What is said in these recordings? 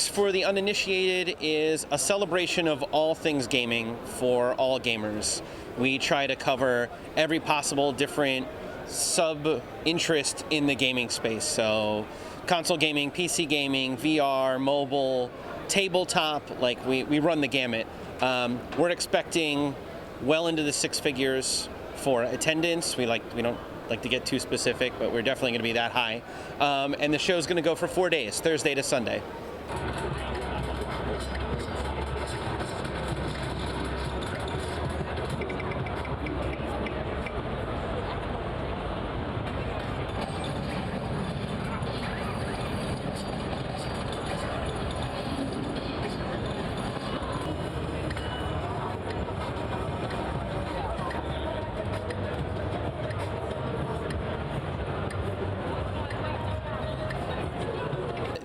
PAX, for the uninitiated, is a celebration of all things gaming for all gamers. We try to cover every possible different sub-interest in the gaming space. So console gaming, PC gaming, VR, mobile, tabletop, like we run the gamut. We're expecting well into the six figures for attendance. We don't like to get too specific, but we're definitely going to be that high. And the show's going to go for 4 days, Thursday to Sunday.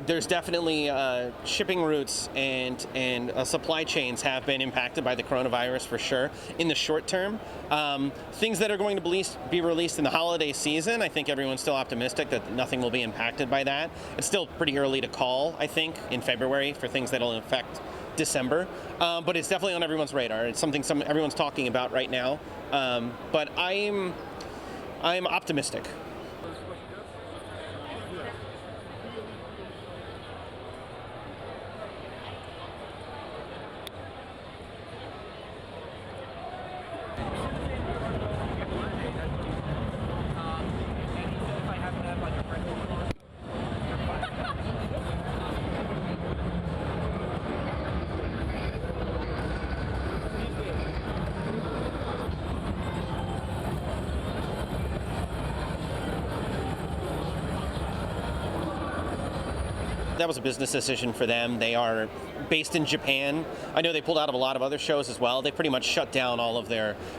There's definitely shipping routes and supply chains have been impacted by the coronavirus for sure in the short term. Things that are going to be released in the holiday season, I think everyone's still optimistic that nothing will be impacted by that. It's still pretty early to call, I think, in February for things that will affect December. But it's definitely on everyone's radar. It's something everyone's talking about right now. But I'm optimistic. That was a business decision for them. They are based in Japan. I know they pulled out of a lot of other shows as well. They pretty much shut down all of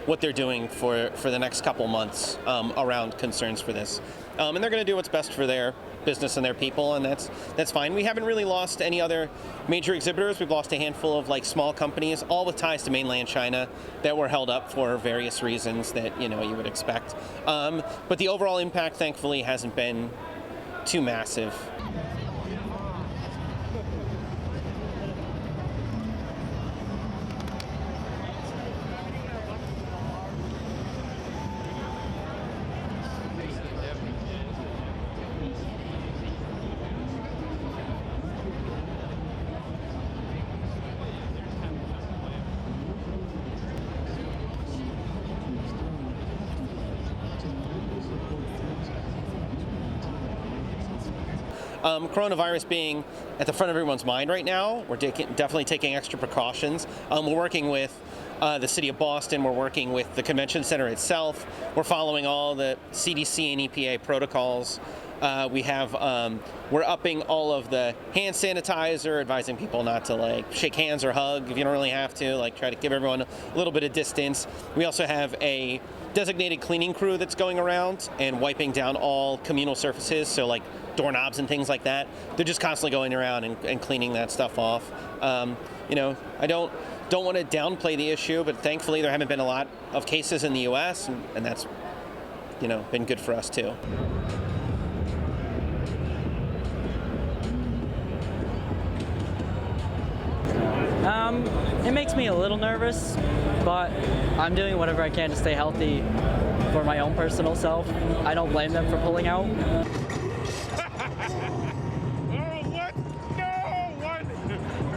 what they're doing for the next couple months around concerns for this. And they're going to do what's best for their business and their people, and that's fine. We haven't really lost any other major exhibitors. We've lost a handful of small companies, all with ties to mainland China, that were held up for various reasons that you would expect. But the overall impact, thankfully, hasn't been too massive. Coronavirus being at the front of everyone's mind right now, we're definitely taking extra precautions. We're working with the city of Boston. We're working with the convention center itself. We're following all the CDC and EPA protocols. We're upping all of the hand sanitizer, advising people not to shake hands or hug if you don't really have to. Try to give everyone a little bit of distance. We also have a designated cleaning crew that's going around and wiping down all communal surfaces, so doorknobs and things like that. They're just constantly going around and cleaning that stuff off. I don't want to downplay the issue, but thankfully there haven't been a lot of cases in the U.S. and that's been good for us too. It makes me a little nervous, but I'm doing whatever I can to stay healthy for my own personal self. I don't blame them for pulling out.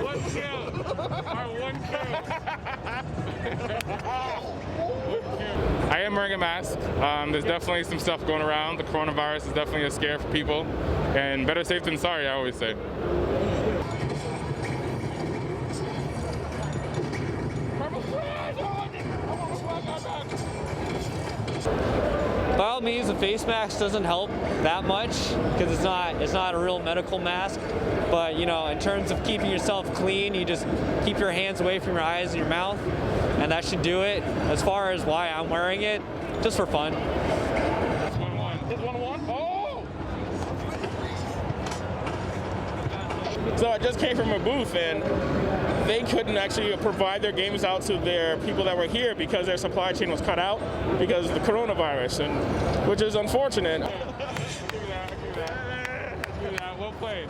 One kill. Our one kill. I am wearing a mask. There's definitely some stuff going around. The coronavirus is definitely a scare for people, and better safe than sorry, I always say. By all means, the face mask doesn't help that much because it's not a real medical mask. But in terms of keeping yourself clean, you just keep your hands away from your eyes and your mouth, and that should do it. As far as why I'm wearing it, just for fun. It's 1-1. It's 1-1. Oh! So I just came from a booth and they couldn't actually provide their games out to their people that were here because their supply chain was cut out because of the coronavirus, which is unfortunate. Well played.